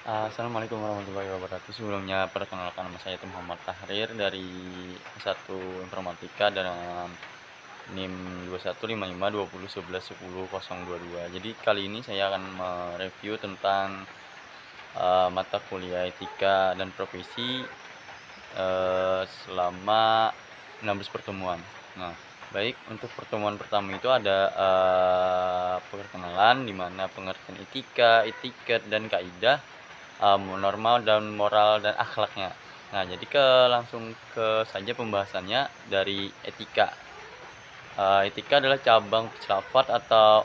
Assalamualaikum warahmatullahi wabarakatuh. Sebelumnya perkenalkan nama saya itu Muhammad Tahrir dari satu Informatika dengan NIM 215520111002. Jadi kali ini saya akan mereview tentang mata kuliah etika dan profesi selama 16 pertemuan. Nah, baik untuk pertemuan pertama itu ada perkenalan di mana pengertian etika, etiket dan kaidah, normal dan moral dan akhlaknya. Nah, jadi langsung ke saja pembahasannya dari etika. Etika adalah cabang filsafat atau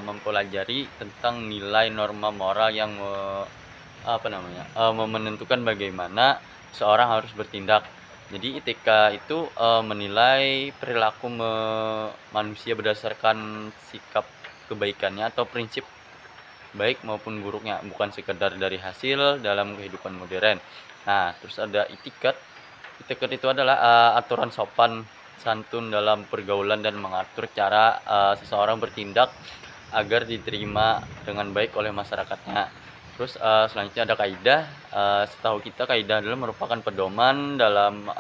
mempelajari tentang nilai norma moral yang menentukan bagaimana seorang harus bertindak. Jadi etika itu menilai perilaku manusia berdasarkan sikap kebaikannya atau prinsip baik maupun buruknya, bukan sekedar dari hasil dalam kehidupan modern. Nah, terus ada etiket. Etiket itu adalah aturan sopan santun dalam pergaulan dan mengatur cara seseorang bertindak agar diterima dengan baik oleh masyarakatnya. Terus selanjutnya ada kaidah. Setahu kita kaidah adalah merupakan pedoman dalam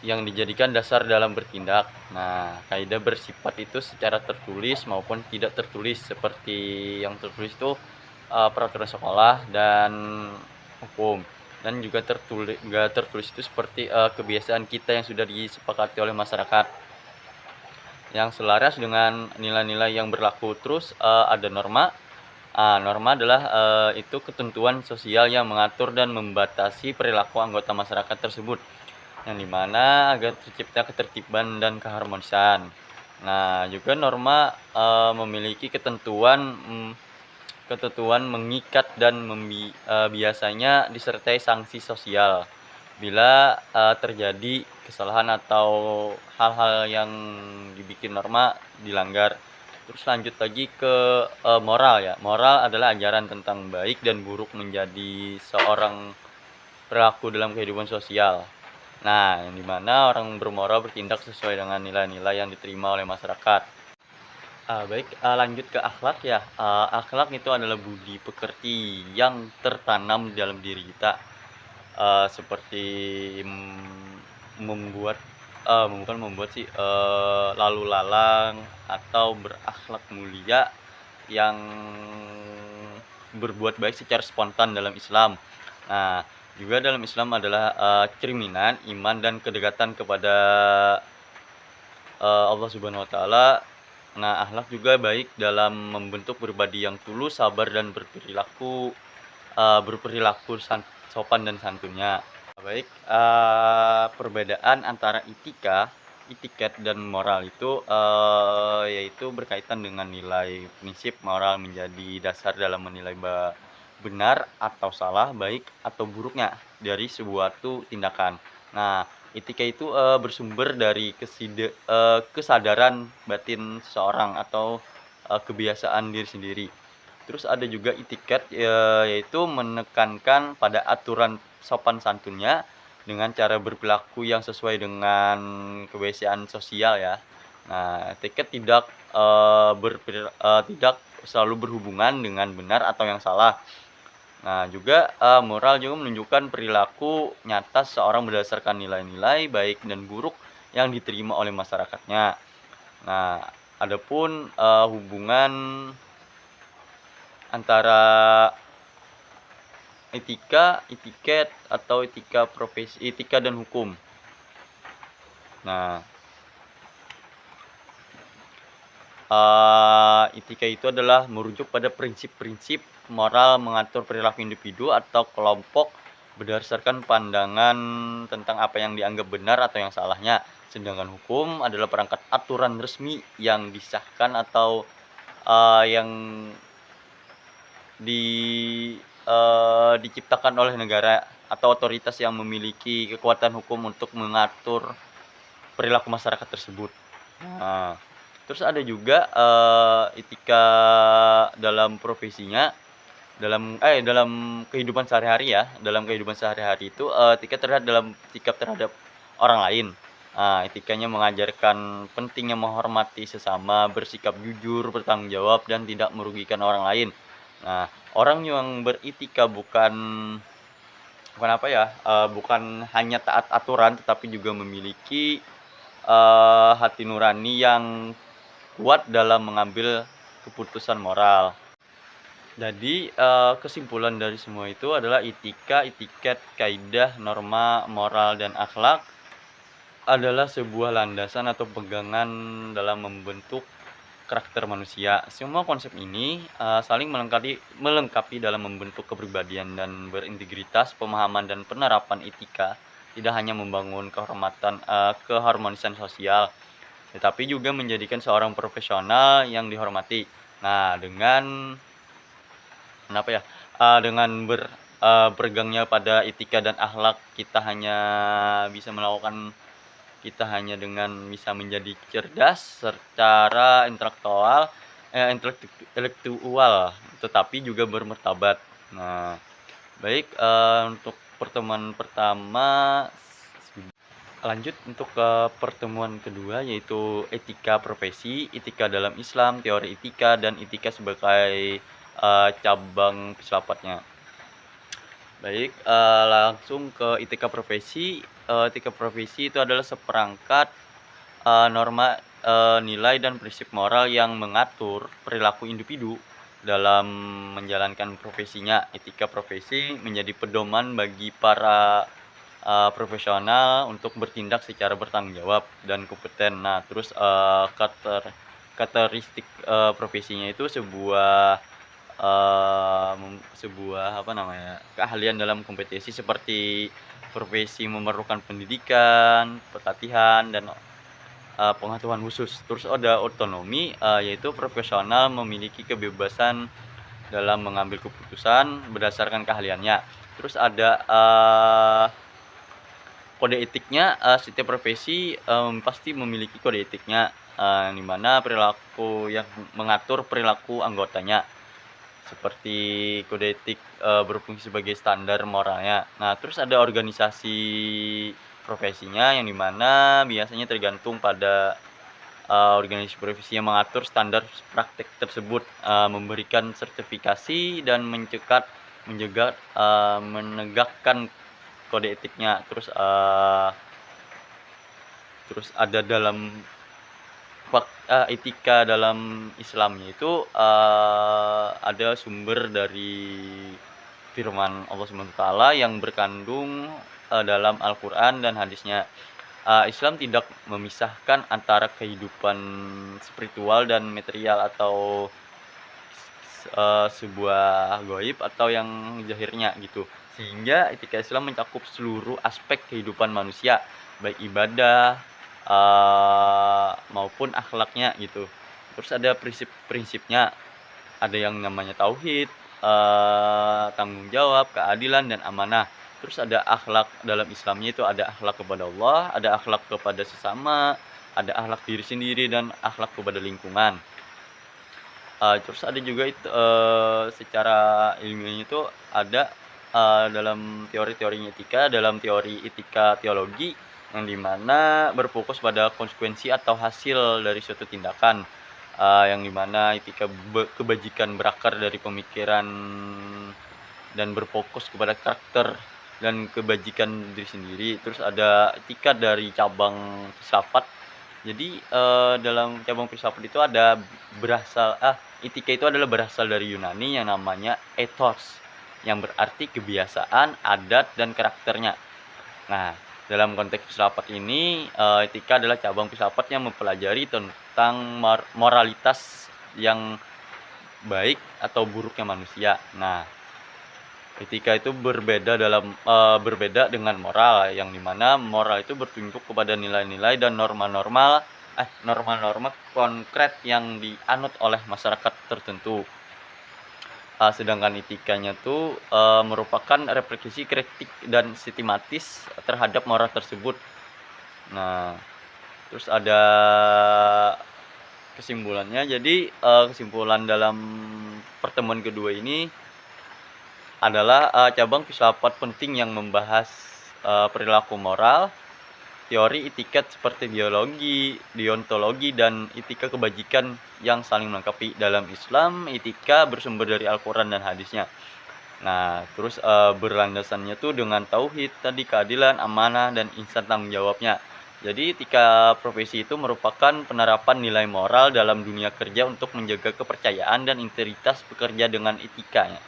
yang dijadikan dasar dalam bertindak. Nah, kaidah bersifat itu secara tertulis maupun tidak tertulis. Seperti yang tertulis itu peraturan sekolah dan hukum. Dan juga nggak tertulis itu seperti kebiasaan kita yang sudah disepakati oleh masyarakat yang selaras dengan nilai-nilai yang berlaku. Terus ada norma. Norma adalah itu ketentuan sosial yang mengatur dan membatasi perilaku anggota masyarakat tersebut, yang dimana agar tercipta ketertiban dan keharmonisan. Nah, juga norma memiliki ketentuan mengikat dan biasanya disertai sanksi sosial bila terjadi kesalahan atau hal-hal yang dibikin norma dilanggar. Terus lanjut lagi ke moral ya. Moral adalah ajaran tentang baik dan buruk menjadi seorang perilaku dalam kehidupan sosial. Nah, yang dimana orang bermoral bertindak sesuai dengan nilai-nilai yang diterima oleh masyarakat. Baik, lanjut ke akhlak ya. Akhlak itu adalah budi pekerti yang tertanam di dalam diri kita, seperti membuat bukan membuat sih, lalu lalang atau berakhlak mulia yang berbuat baik secara spontan dalam Islam. Nah, juga dalam Islam adalah cerminan iman dan kedekatan kepada Allah Subhanahu wa taala. Nah, akhlak juga baik dalam membentuk pribadi yang tulus, sabar dan berperilaku sopan dan santunnya. Baik, perbedaan antara etiket dan moral itu yaitu berkaitan dengan nilai prinsip moral menjadi dasar dalam menilai benar atau salah, baik atau buruknya dari sebuah tindakan. Nah, etika itu bersumber dari kesadaran batin seseorang atau kebiasaan diri sendiri. Terus ada juga etiket, yaitu menekankan pada aturan sopan santunnya dengan cara berperilaku yang sesuai dengan kebiasaan sosial ya. Nah, etiket tidak selalu berhubungan dengan benar atau yang salah. Nah, juga moral juga menunjukkan perilaku nyata seorang berdasarkan nilai-nilai baik dan buruk yang diterima oleh masyarakatnya. Nah, adapun hubungan antara etiket atau etika profesi, etika dan hukum. Nah, etika itu adalah merujuk pada prinsip-prinsip moral mengatur perilaku individu atau kelompok berdasarkan pandangan tentang apa yang dianggap benar atau yang salahnya. Sedangkan hukum adalah perangkat aturan resmi yang disahkan atau yang diciptakan oleh negara atau otoritas yang memiliki kekuatan hukum untuk mengatur perilaku masyarakat tersebut. Nah, terus ada juga etika dalam profesinya, dalam kehidupan sehari-hari ya. Dalam kehidupan sehari-hari itu etika dalam sikap terhadap orang lain. Etikanya mengajarkan pentingnya menghormati sesama, bersikap jujur, bertanggung jawab dan tidak merugikan orang lain. Nah, Orang yang beretika bukan bukan apa ya, bukan hanya taat aturan tetapi juga memiliki, hati nurani yang kuat dalam mengambil keputusan moral. Jadi, kesimpulan dari semua itu adalah etika, etiket, kaidah, norma, moral, dan akhlak adalah sebuah landasan atau pegangan dalam membentuk karakter manusia. Semua konsep ini, saling melengkapi dalam membentuk kepribadian dan berintegritas. Pemahaman dan penerapan etika tidak hanya membangun keharmonisan sosial, tetapi juga menjadikan seorang profesional yang dihormati. Nah, berpegangnya pada etika dan akhlak, bisa melakukan kita hanya dengan bisa menjadi cerdas secara intelektual, tetapi juga bermartabat. Nah, baik, untuk pertemuan pertama lanjut untuk ke pertemuan kedua, yaitu etika profesi, etika dalam Islam, teori etika, dan etika sebagai, cabang filsafatnya. Baik, langsung ke etika profesi. Etika profesi itu adalah seperangkat, norma, nilai dan prinsip moral yang mengatur perilaku individu dalam menjalankan profesinya. Etika profesi menjadi pedoman bagi para, profesional untuk bertindak secara bertanggung jawab dan kompeten. Nah, terus, karakteristik, profesinya itu keahlian dalam kompetisi seperti profesi memerlukan pendidikan, pelatihan, dan pengetahuan khusus. Terus ada otonomi, yaitu profesional memiliki kebebasan dalam mengambil keputusan berdasarkan keahliannya. Terus ada kode etiknya. Setiap profesi pasti memiliki kode etiknya, di mana perilaku yang mengatur perilaku anggotanya, seperti kode etik berfungsi sebagai standar moralnya. Nah, terus ada organisasi profesinya, yang dimana biasanya tergantung pada organisasi profesi yang mengatur standar praktek tersebut, memberikan sertifikasi dan menegakkan kode etiknya. Terus ada etika dalam Islamnya itu, ada sumber dari firman Allah SWT yang berkandung dalam Al-Quran dan hadisnya. Islam tidak memisahkan antara kehidupan spiritual dan material, atau sebuah gaib atau yang zahirnya gitu. Sehingga etika Islam mencakup seluruh aspek kehidupan manusia, baik ibadah maupun akhlaknya gitu. Terus ada prinsip-prinsipnya, ada yang namanya tauhid, tanggung jawab, keadilan, dan amanah. Terus ada akhlak dalam Islamnya, itu ada akhlak kepada Allah, ada akhlak kepada sesama, ada akhlak diri sendiri, dan akhlak kepada lingkungan. Terus ada juga secara ilmiahnya itu ada, dalam teori-teorinya etika, dalam teori etika teologi, yang dimana berfokus pada konsekuensi atau hasil dari suatu tindakan, yang dimana etika kebajikan berakar dari pemikiran dan berfokus kepada karakter dan kebajikan diri sendiri. Terus ada etika dari cabang filsafat. Jadi, dalam cabang filsafat itu etika itu adalah berasal dari Yunani yang namanya ethos, yang berarti kebiasaan, adat, dan karakternya. Nah, dalam konteks filsafat ini, etika adalah cabang filsafat yang mempelajari tentang moralitas yang baik atau buruknya manusia. Nah, etika itu berbeda dengan moral, yang dimana moral itu bertunjuk kepada nilai-nilai dan norma-norma konkret yang dianut oleh masyarakat tertentu. Sedangkan etikanya tuh merupakan refleksi kritik dan sistematis terhadap moral tersebut. Nah, terus ada kesimpulannya. Jadi, kesimpulan dalam pertemuan kedua ini adalah cabang filsafat penting yang membahas perilaku moral, teori etiket seperti biologi, deontologi, dan etika kebajikan yang saling melengkapi. Dalam Islam, etika bersumber dari Al-Quran dan hadisnya. Nah, terus berlandasannya tuh dengan tauhid tadi, keadilan, amanah, dan insan tanggung jawabnya. Jadi etika profesi itu merupakan penerapan nilai moral dalam dunia kerja untuk menjaga kepercayaan dan integritas pekerja dengan etikanya,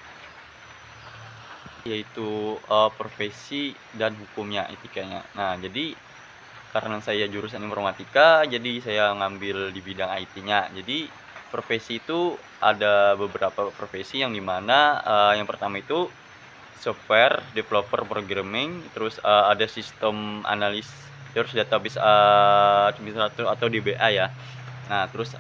yaitu profesi dan hukumnya etikanya. Nah, jadi karena saya jurusan informatika, jadi saya ngambil di bidang IT-nya. Jadi profesi itu ada beberapa profesi yang dimana yang pertama itu software developer programming, terus ada sistem analis, terus database administrator atau DBA ya. Nah, terus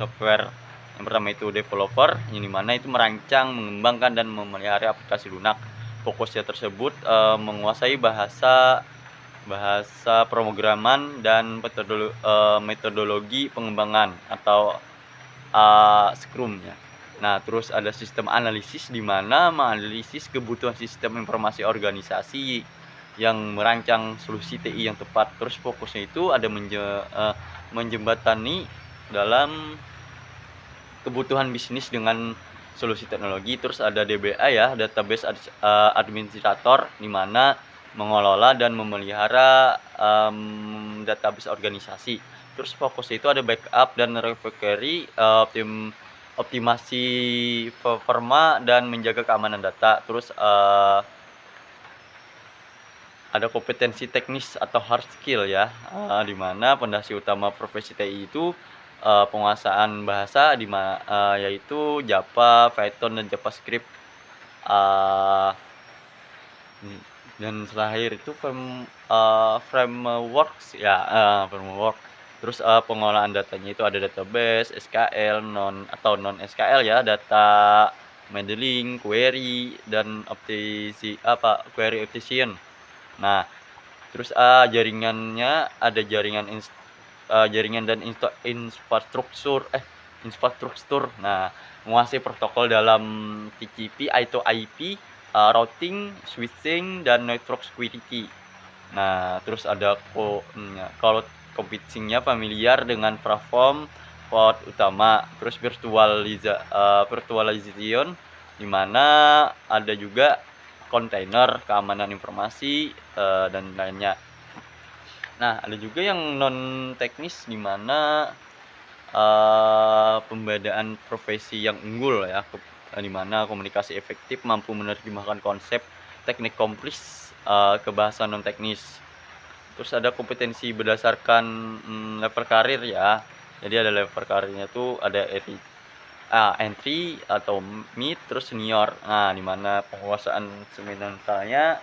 software yang pertama itu developer, yang dimana itu merancang, mengembangkan, dan memelihara aplikasi lunak. Fokusnya tersebut menguasai bahasa pemrograman dan metodologi pengembangan atau Scrum ya. Nah, terus ada sistem analisis di mana menganalisis kebutuhan sistem informasi organisasi yang merancang solusi TI yang tepat. Terus fokusnya itu ada menjembatani dalam kebutuhan bisnis dengan solusi teknologi. Terus ada DBA ya, database administrator, di mana mengelola dan memelihara database organisasi. Terus fokusnya itu ada backup dan recovery, optimasi performa, dan menjaga keamanan data. Terus ada kompetensi teknis atau hard skill ya, di mana pondasi utama profesi TI itu penguasaan bahasa yaitu Java, Python, dan JavaScript. Dan terakhir itu frameworks ya, framework. Terus pengolahan datanya itu ada database, SQL, non SQL ya, data modeling, query, dan query optimization. Nah, terus jaringannya ada jaringan dan infrastruktur. Nah, menguasai protokol dalam TCP atau IP, routing, switching, dan network security. Nah, terus ada cloud computing-nya familiar dengan platform cloud utama. Terus virtualization, di mana ada juga kontainer, keamanan informasi, dan lainnya. Nah, ada juga yang non teknis, di mana pembedaan profesi yang unggul ya, di mana komunikasi efektif, mampu menerjemahkan konsep teknik kompleks ke bahasa non teknis. Terus ada kompetensi berdasarkan level karir ya. Jadi ada level karirnya tuh ada entry atau mid, terus senior. Nah, di mana penguasaan fundamentalnya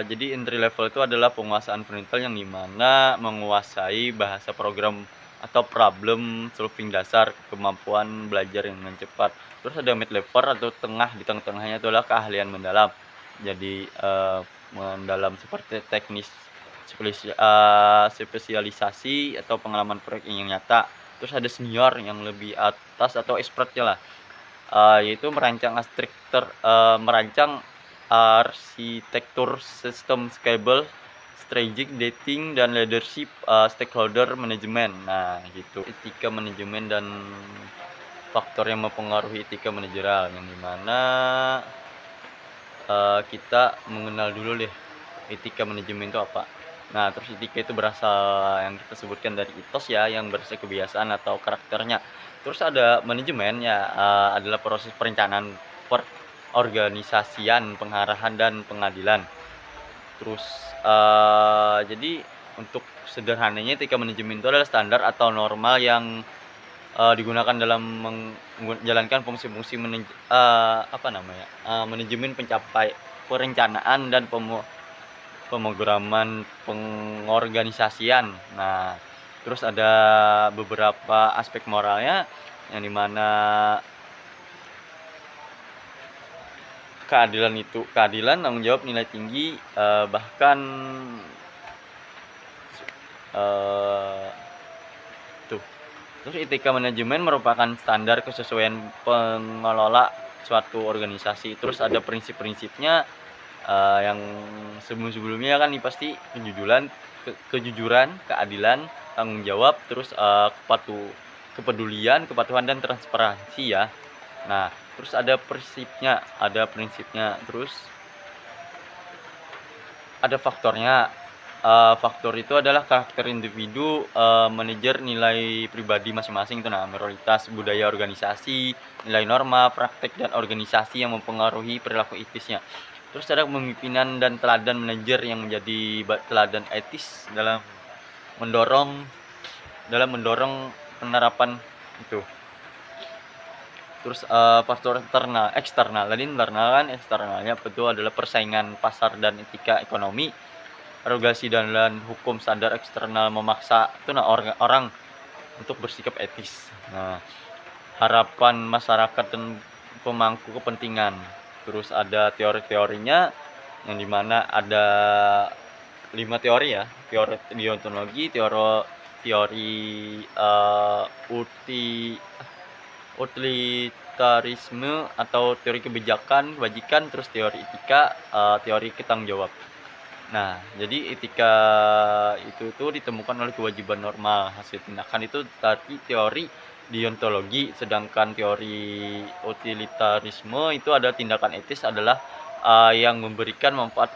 jadi entry level itu adalah penguasaan fundamental yang dimana menguasai bahasa program atau problem solving dasar, kemampuan belajar dengan cepat. Terus ada mid level atau tengah, di tengah-tengahnya itu adalah keahlian mendalam. Jadi mendalam seperti teknis spesialisasi atau pengalaman proyek yang nyata. Terus ada senior yang lebih atas atau expertnya lah, yaitu merancang arsitektur sistem scalable, strategic dating, dan leadership stakeholder management. Nah, gitu. Etika manajemen dan faktor yang mempengaruhi etika manajerial, yang dimana kita mengenal dulu deh etika manajemen itu apa. Nah, terus etika itu berasal, yang kita sebutkan, dari etos ya, yang berasal kebiasaan atau karakternya. Terus ada manajemen ya, adalah proses perencanaan, organisasian, pengarahan, dan pengadilan. Terus jadi untuk sederhananya, etika manajemen itu adalah standar atau normal yang digunakan dalam menjalankan fungsi-fungsi manajemen, perencanaan, dan pemrograman pengorganisasian. Nah, terus ada beberapa aspek moralnya, yang dimana keadilan, tanggung jawab, nilai tinggi, bahkan Terus etika manajemen merupakan standar kesesuaian pengelola suatu organisasi. Terus ada prinsip-prinsipnya, Yang sebelum-sebelumnya kan ini pasti kejujuran, keadilan, tanggung jawab, terus, kepatuhan dan transparansi ya. Nah, terus ada prinsipnya, terus ada faktornya. Faktor itu adalah karakter individu, manajer nilai pribadi masing-masing itu. Nah, moralitas, budaya organisasi, nilai norma, praktek dan organisasi yang mempengaruhi perilaku etisnya. Terus ada kepemimpinan dan teladan manajer yang menjadi teladan etis mendorong mendorong penerapan itu. Terus, faktor eksternal. Tadi internal kan, eksternalnya itu adalah persaingan pasar dan etika ekonomi, regulasi dan hukum standar eksternal memaksa itu orang untuk bersikap etis. Nah, harapan masyarakat dan pemangku kepentingan. Terus ada teori-teorinya yang dimana ada 5 teori ya, teori deontologi, teori utilitarisme atau teori kebajikan, terus teori etika, teori ketanggungjawab. Nah, jadi etika itu tuh ditemukan oleh kewajiban normal hasil tindakan itu tadi teori deontologi, sedangkan teori utilitarisme itu ada tindakan etis adalah yang memberikan manfaat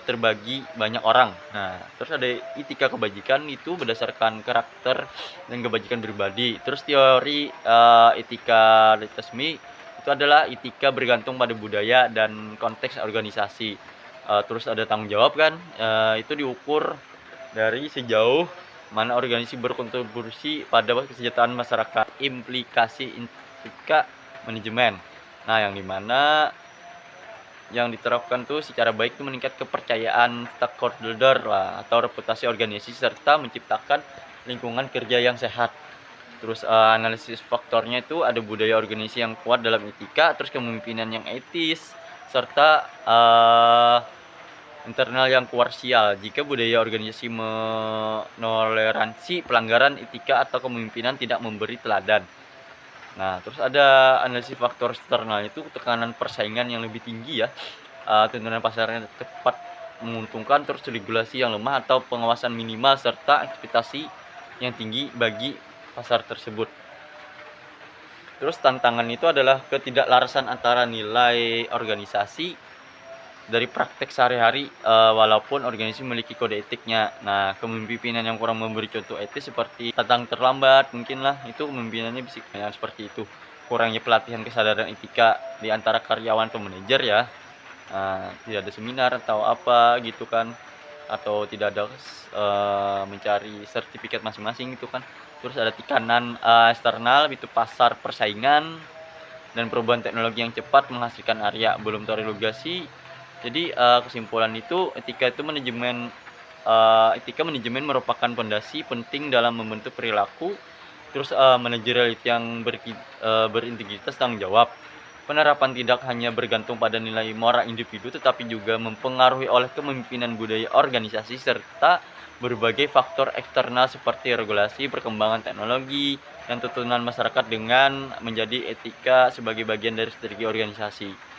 terbagi banyak orang. Nah, terus ada etika kebajikan itu berdasarkan karakter dan kebajikan pribadi. Terus teori etika resmi itu adalah etika bergantung pada budaya dan konteks organisasi. Terus ada tanggung jawab kan, itu diukur dari sejauh mana organisasi berkontribusi pada kesejahteraan masyarakat. Implikasi etika manajemen. Nah, yang dimana yang diterapkan tuh secara baik itu meningkat kepercayaan stakeholder lah atau reputasi organisasi serta menciptakan lingkungan kerja yang sehat. Terus analisis faktornya itu ada budaya organisasi yang kuat dalam etika, terus kepemimpinan yang etis, serta internal yang kuarsial. Jika budaya organisasi menoleransi pelanggaran etika atau kepemimpinan tidak memberi teladan. Nah, terus ada analisis faktor eksternal itu tekanan persaingan yang lebih tinggi ya, tuntunan pasarnya cepat menguntungkan, terus regulasi yang lemah atau pengawasan minimal serta ekspektasi yang tinggi bagi pasar tersebut. Terus tantangan itu adalah ketidaklarasan antara nilai organisasi dari praktek sehari-hari, walaupun organisasi memiliki kode etiknya. Nah, kepemimpinan yang kurang memberi contoh etis seperti datang terlambat mungkin lah, itu kepemimpinannya bisa yang seperti itu. Kurangnya pelatihan kesadaran etika di antara karyawan atau manajer ya. Tidak ada seminar atau apa gitu kan, atau tidak ada mencari sertifikat masing-masing gitu kan. Terus ada tekanan eksternal itu pasar persaingan dan perubahan teknologi yang cepat menghasilkan area belum terregulasi. Jadi kesimpulan itu etika manajemen merupakan pondasi penting dalam membentuk perilaku. Terus manajerial yang berintegritas tanggung jawab. Penerapan tidak hanya bergantung pada nilai moral individu tetapi juga mempengaruhi oleh kepemimpinan budaya organisasi serta berbagai faktor eksternal seperti regulasi, perkembangan teknologi, dan tuntunan masyarakat dengan menjadi etika sebagai bagian dari strategi organisasi.